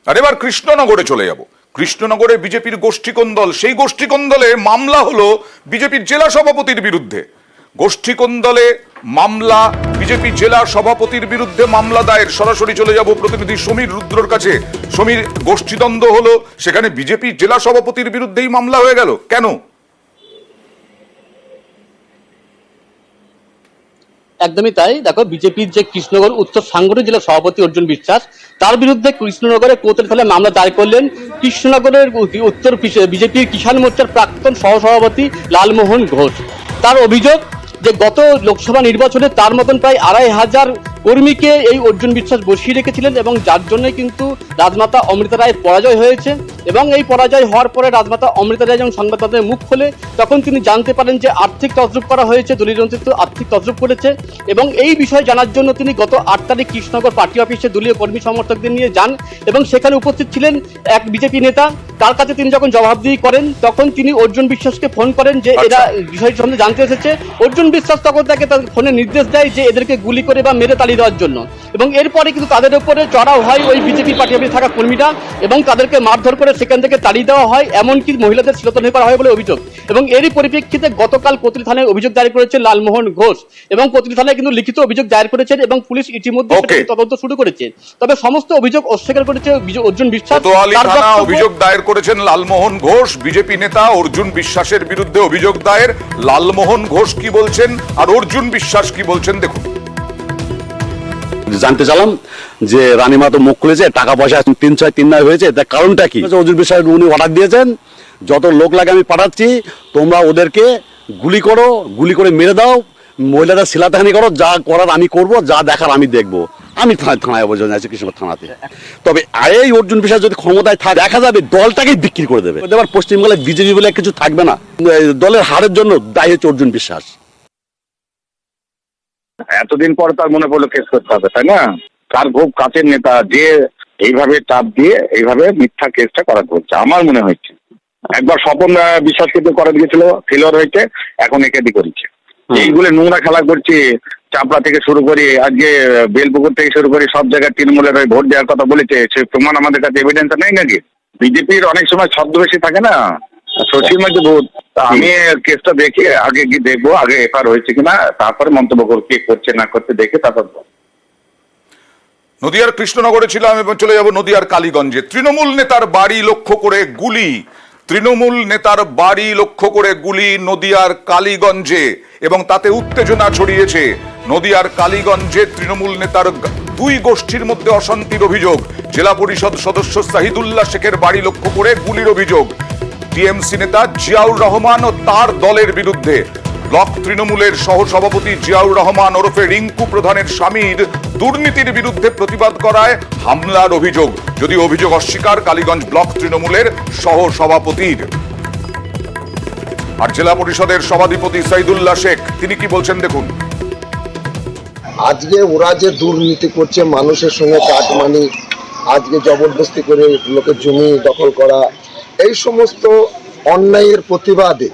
আর এবার কৃষ্ণনগরে চলে যাব। কৃষ্ণনগরে বিজেপির গোষ্ঠীকন্দল, সেই গোষ্ঠীকন্দলে মামলা হলো বিজেপির জেলা সভাপতির বিরুদ্ধে। গোষ্ঠীকন্দলে মামলা, বিজেপি জেলা সভাপতির বিরুদ্ধে মামলা দায়ের। সরাসরি চলে যাব প্রতিনিধি সমীর রুদ্রর কাছে। সমীর, গোষ্ঠীদ্বন্দ্ব হলো, সেখানে বিজেপি জেলা সভাপতির বিরুদ্ধেই মামলা হয়ে গেল, কেন? একদমই তাই। দেখো, বিজেপির যে কৃষ্ণনগর উত্তর সাংগঠনিক জেলা সভাপতি অর্জুন বিশ্বাস, তার বিরুদ্ধে কৃষ্ণনগরে কোর্টের ফলে মামলা দায়ের করলেন কৃষ্ণনগরের উত্তর বিজেপির কিষাণ মোর্চার প্রাক্তন সহসভাপতি লালমোহন ঘোষ। তার অভিযোগ যে গত লোকসভা নির্বাচনে তার মতন প্রায় ২৫০০ কর্মীকে এই অর্জুন বিশ্বাস বসিয়ে রেখেছিলেন এবং যার জন্যই কিন্তু রাজমাতা অমৃতা রায়ের পরাজয় হয়েছে। এবং এই পরাজয় হওয়ার পরে রাজমাতা অমৃতা রায় যখন সংবাদদাতাদের মুখ খোলে, তখন তিনি জানতে পারেন যে আর্থিক তছরূপ করা হয়েছে, দলীয় নেতৃত্ব আর্থিক তছরূপ করেছে। এবং এই বিষয়ে জানার জন্য তিনি গত ৮ তারিখ কৃষ্ণনগর পার্টি অফিসে দলীয় কর্মী সমর্থকদের নিয়ে যান এবং সেখানে উপস্থিত ছিলেন এক বিজেপি নেতা। তার কাছে তিনি যখন জবাবদিহি করেন, তখন তিনি অর্জুন বিশ্বাসকে ফোন করেন যে এরা বিষয়টি সম্বন্ধে জানতে এসেছে। অর্জুন বিশ্বাস তখন তাকে তার ফোনে নির্দেশ দেয় যে এদেরকে গুলি করে বা মেরে তাড়িয়ে দেওয়ার জন্য। এবং এরপরে কিন্তু তাদের উপরে চড়াও হয় ওই বিজেপি পার্টি অফিসে থাকা কর্মীরা এবং তাদেরকে মারধর করে সেখান থেকে তাড়িয়ে দেওয়া হয়, এমনকি মহিলাদের শ্লীলতাহানি করা হয় বলে অভিযোগ। এবং এরই পরিপ্রেক্ষিতে গতকাল কোতোয়ালি থানায় অভিযোগ দায়ের করেছে লালমোহন ঘোষ এবং কোতোয়ালি থানায় কিন্তু লিখিত অভিযোগ দায়ের করেছেন এবং পুলিশ ইতিমধ্যে তদন্ত শুরু করেছে। তবে সমস্ত অভিযোগ অস্বীকার করেছে অর্জুন বিশ্বাস। কোতোয়ালি থানা অভিযোগ দায়ের করেছেন লালমোহন ঘোষ, বিজেপি নেতা অর্জুন বিশ্বাসের বিরুদ্ধে অভিযোগ দায়ের। লালমোহন ঘোষ কি বলছেন আর অর্জুন বিশ্বাস কি বলছেন, দেখুন। জানতে চালাম যে রানীমা তো মুখ খুলেছে, টাকা পয়সা ৩-৬-৩ হয়েছে, তার কারণটা কি? অর্জুন বিশ্বাস উনি অর্ডার দিয়েছেন, যত লোক লাগে আমি পাঠাচ্ছি, তোমরা ওদেরকে গুলি করো, গুলি করে মেরে দাও, মহিলাদের শ্লীলতাহানি করো, যা করার আমি করব, যা দেখার আমি দেখবো। আমি থানায় অভিযোগ আছে, কৃষ্ণনগর থানাতে। তবে এই অর্জুন বিশ্বাস যদি ক্ষমতায় থাকে, দেখা যাবে দলটাকেই বিক্রি করে দেবে। এবার পশ্চিমবাংলায় বিজেপি বলে কিছু থাকবে না। দলের হারের জন্য দায়ী হচ্ছে অর্জুন বিশ্বাস। এতদিন পর তার মনে পড়লো কেস করতে হবে, তাই না? তার খুব কাছের নেতা যে এইভাবে চাপ দিয়ে এইভাবে মিথ্যা কেসটা করা হচ্ছে আমার মনে হচ্ছে। একবার স্বপন বিশ্বাসকে তো করা দিয়েছিল, ফেলিওর হয়েছে, এখন একে দিয়ে করেছে। এইগুলো নোংরা খেলা করছে, চাপড়া থেকে শুরু করে আজকে বেলপুকুর থেকে শুরু করে সব জায়গায় তৃণমূলের ভোট দেওয়ার কথা বলেছে। সে প্রমাণ আমাদের কাছে এভিডেন্স নেই নাকি? বিজেপির অনেক সময় ছদ্মবেশী থাকে না, শশীর মধ্যে ভূত। আমি কেসটা দেখে আগে গিয়ে দেখবো, আগে এফআইআর হয়েছে কিনা, তারপরে মন্তব্য করবো কে করছে না করছে দেখে তারপর। নদিয়ার কৃষ্ণনগরে ছিলাম, এবং চলে যাব নদিয়ার কালীগঞ্জে। তৃণমূল নেতার বাড়ি লক্ষ্য করে গুলি, তৃণমূল নেতার বাড়ি লক্ষ্য করে গুলি নদিয়ার কালীগঞ্জে, এবং তাতে উত্তেজনা ছড়িয়েছে। নদিয়ার কালীগঞ্জে তৃণমূল নেতার দুই গোষ্ঠীর মধ্যে অশান্তির অভিযোগ। জেলা পরিষদ সদস্য শাহিদুল্লাহ শেখের বাড়ি লক্ষ্য করে গুলির অভিযোগ টিএমসি নেতা জিয়াউর রহমান ও তার দলের বিরুদ্ধে। ব্লক তৃণমূলের সহসভাপতি জিয়াউর রহমান ওরফে রিঙ্কু প্রধানের স্বামীর দুর্নীতির বিরুদ্ধে প্রতিবাদ করায় হামলার অভিযোগ, যদি অভিযোগ অস্বীকার কালীগঞ্জ ব্লক তৃণমূলের সহসভাপতির। আর জেলা পরিষদের সভাধিপতি শাহিদুল্লাহ শেখ তিনি কি বলছেন, দেখুন। আজকে ওরা যে দুর্নীতি করছে, মানুষের সঙ্গে কাটমানি, আজকে জবরদস্তি করে লোকের জমি দখল করা, এই সমস্ত অন্যায়ের প্রতিবাদে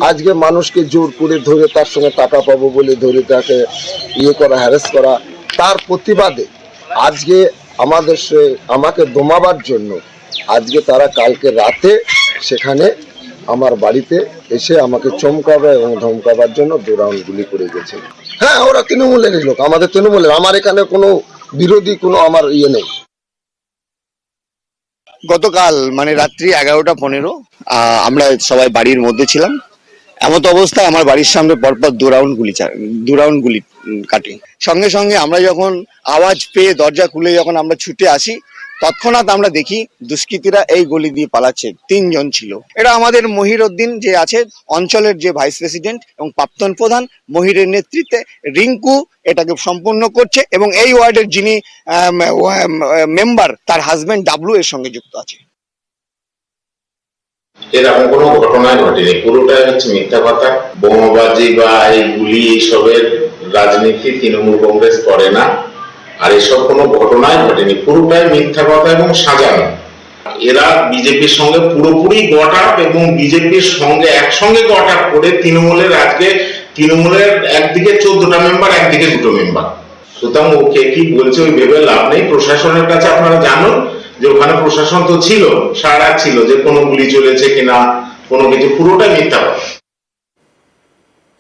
আজকে মানুষকে জোর করে ধরে তার সঙ্গে টাকা পাবো বলে ধরে তাকে করা, হ্যারাস করা, তার প্রতিবাদে আজকে আমাকে দমাবার জন্য আজকে তারা কালকে রাতে সেখানে আমার বাড়িতে এসে আমাকে চমকাবে এবং ধমকাবার জন্য 2 রাউন্ড গুলি করে গেছে। হ্যাঁ, ওরা তৃণমূলেরই লোক, আমাদের তৃণমূলের। আমার এখানে কোনো বিরোধী কোনো আমার নেই। গতকাল মানে রাত্রি 11:15 আমরা সবাই বাড়ির মধ্যে ছিলাম। এমত অবস্থায় আমার বাড়ির সামনে পরপর 2 রাউন্ড গুলি কাটে। সঙ্গে সঙ্গে আমরা যখন আওয়াজ পেয়ে দরজা খুলে যখন আমরা ছুটে আসি, তৎক্ষণাৎ আমরা দেখি দুষ্কৃতীরা এই গলি দিয়ে পালাচ্ছে। 3 জন ছিল। এটা আমাদের মহিরউদ্দিন যে আছে অঞ্চলের যে ভাইস প্রেসিডেন্ট এবং প্রাক্তন প্রধান, মহিরের নেতৃত্বে রিঙ্কু এটাকে সম্পূর্ণ করছে এবং এই ওয়ার্ডের যিনি মেম্বার তার হাজবেন্ড ডাবলু এর সঙ্গে যুক্ত আছে। এরকম কোনো ঘটনাই ঘটেনি, পুরোটাই হচ্ছে মিথ্যা কথা। বোমাবাজি বা এই গুলি এইসবের রাজনীতি তৃণমূল কংগ্রেস করে না, আর এসব কোনো ঘটনাই ঘটেনি, পুরোটাই মিথ্যা কথা এবং সাজানো। এরা বিজেপির সঙ্গে পুরোপুরি গট আপ এবং বিজেপির সঙ্গে একসঙ্গে গট আপ করে তৃণমূলের আজকে তৃণমূলের একদিকে 14টা মেম্বার, একদিকে 2টো মেম্বার। সুতরাং ওকে কি বলছে ওই ভেবে লাভ নেই। প্রশাসনের কাছে আপনারা জানুন, যে ওখানে প্রশাসন তো ছিল, সারা রাত ছিল, যে কোনো গুলি চলেছে কিনা কোনো কিছু, পুরোটাই মিথ্যা কথা।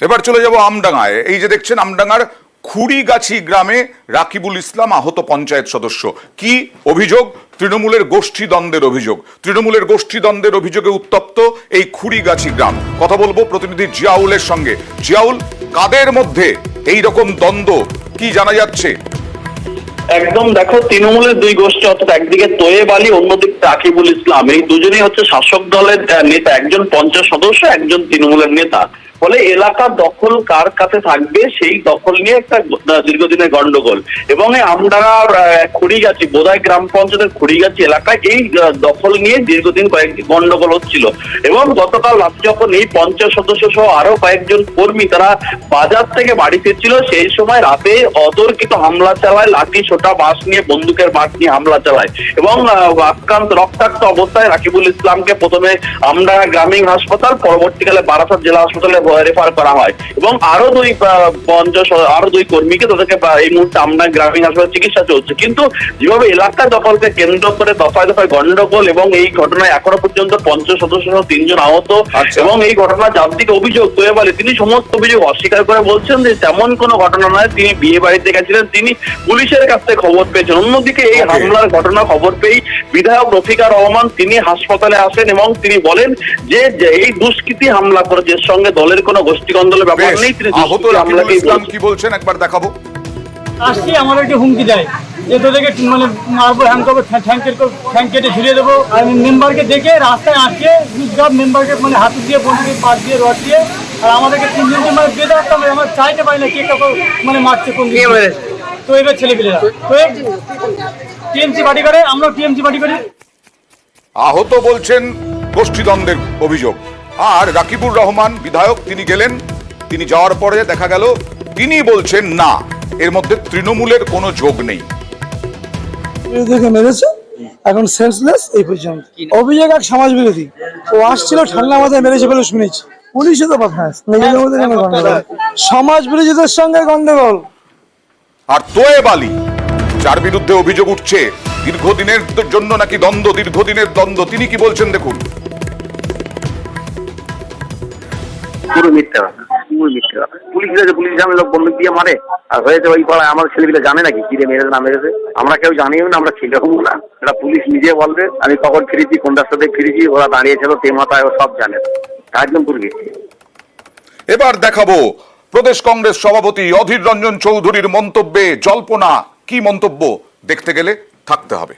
এবার চলে যাব আমডাঙ্গায়। এই যে দেখছেন আমডাঙ্গার খুড়িগাছি গ্রামে রাকিবুল ইসলাম আহত পঞ্চায়েত সদস্য। কি অভিযোগ? তৃণমূলের গোষ্ঠী দ্বন্দ্বের অভিযোগ। তৃণমূলের গোষ্ঠী দ্বন্দ্বের অভিযোগে উত্তপ্ত এই খুড়িগাছি গ্রাম। কথা বলবো প্রতিনিধি জিয়াউলের সঙ্গে। জিয়াউল, কাদের মধ্যে এই রকম দ্বন্দ্ব, কি জানা যাচ্ছে? একদম দেখো, তৃণমূলের দুই গোষ্ঠী, অর্থাৎ একদিকে তোয়েব আলী, অন্যদিকে রাকিবুল ইসলাম, এই দুজনেই হচ্ছে শাসক দলের নেতা। একজন পঞ্চায়েত সদস্য, একজন তৃণমূলের নেতা। ফলে এলাকার দখল কার কাছে থাকবে সেই দখল নিয়ে একটা দীর্ঘদিনের গন্ডগোল। এবং এই আমডাঙ্গার খুড়িগাছি, বোধাই গ্রাম পঞ্চায়েতের খুড়িগাছি এলাকায় এই দখল নিয়ে দীর্ঘদিন কয়েকটি গন্ডগোল হচ্ছিল। এবং গতকাল রাতে যখন এই পঞ্চায়েত সদস্য সহ আরো কয়েকজন কর্মী তারা বাজার থেকে বাড়ি ফিরছিল, সেই সময় রাতে অতর্কিত হামলা চালায়, লাঠি ছোটা বাঁশ নিয়ে, বন্দুকের বাঁশ নিয়ে হামলা চালায়। এবং আক্রান্ত রক্তাক্ত অবস্থায় রাকিবুল ইসলামকে প্রথমে আমডাঙ্গা গ্রামীণ হাসপাতাল, পরবর্তীকালে বারাসাত জেলা হাসপাতালে রেফার করা হয়। এবং আরো দুই কর্মীকে তাদেরকে এই মুহূর্তে আমডাঙ্গা গ্রামীণ হাসপাতালে চিকিৎসা চলছে। কিন্তু যেভাবে এলাকা দখলকে কেন্দ্র করে দফায় দফায় গন্ডগোল, এবং এই ঘটনায় এখনো পর্যন্ত পঞ্চায়েত সদস্য সহ 3 জন আহত। এবং এই ঘটনা যার দিকে অভিযোগ তোয়েব আলী, তিনি সমস্ত অভিযোগ অস্বীকার করে বলছেন যে তেমন কোনো ঘটনা নয়, তিনি বিয়ে বাড়িতে গেছিলেন, তিনি পুলিশের কাছ থেকে খবর পেয়েছেন। অন্যদিকে এই হামলার ঘটনা খবর পেয়ে বিধায়ক রফিকা রহমান তিনি হাসপাতালে আসেন এবং তিনি বলেন যে এই দুষ্কৃতী হামলা করেছে, এর সঙ্গে দলের কোনো গোষ্ঠী কন্দলের ব্যাপার নেই। তিনি আহত রাকিবুল ইসলাম কি বলছেন একবার দেখাবো। আসছি, আমাদেরকে হুমকি দেয় যে তোদেরকে মানে মারবো, হ্যাং করবো, ঠ্যাং কেটে ঝুলিয়ে দেবো। আর মেম্বারকে দেখে রাস্তায় আটকে সব মেম্বারকে মানে হাতে দিয়ে, বন্ধুকে পাশ দিয়ে, রড দিয়ে, আর আমাদেরকে 3 জনকে মানে বেঁধে রাখতাম। আমরা চাইতে পারি না কে কাউকে মানে মারছে, কোন দিয়ে তো এবার ছেলেপিলেরা তো টিএমসি পার্টি করে, আমরা টিএমসি পার্টি করি। আহত বলছেন গোষ্ঠীদ্বন্দ্বের অভিযোগ। আর রাকিবুর রহমান বিধায়ক তিনি গেলেন, তিনি যাওয়ার পরে দেখা গেল তিনি বলছেন না, এর মধ্যে তৃণমূলের কোনো যোগ নেই। দেখে মেরেছে, এখন সেন্সলেস এই পর্যন্ত। অভিযোগ এক সমাজ বিরোধী, ও আসছিল ঠান্ডা মাথায় মেরেছে বলে শুনেছি। পুলিশে তো কথা আছে, নিজেদের মধ্যে কেন গন্ডগোল? সমাজ বিরোধীদের সঙ্গে গন্ডগোল। আর তোয়েব আলী, যার বিরুদ্ধে অভিযোগ উঠছে দীর্ঘদিনের জন্য নাকি দ্বন্দ্ব, দীর্ঘদিনের দ্বন্দ্ব, তিনি কি বলছেন দেখুন। পুরো মিথ্যা কথা, পুরো মিথ্যা কথা। পুলিশ জানে লোক বন্দুক দিয়ে মারে, আর হয়েছে ওই পাড়ায় আমার ছেলেপিলে জানে নাকি কি রে মেরেছে না মেরেছে? আমরা কেউ জানিও না, আমরা ছেলেও না। এটা পুলিশ নিজে বলবে আমি কখন ফিরেছি, কোন রাস্তা থেকে ফিরেছি, ওরা দাঁড়িয়েছিল তে মাথায়, ও সব জানে, একদম পুরো মিথ্যে। এবার দেখাবো প্রদেশ কংগ্রেস সভাপতি অধীর রঞ্জন চৌধুরীর মন্তব্যে জল্পনা। কি মন্তব্য? দেখতে গেলে থাকতে হবে।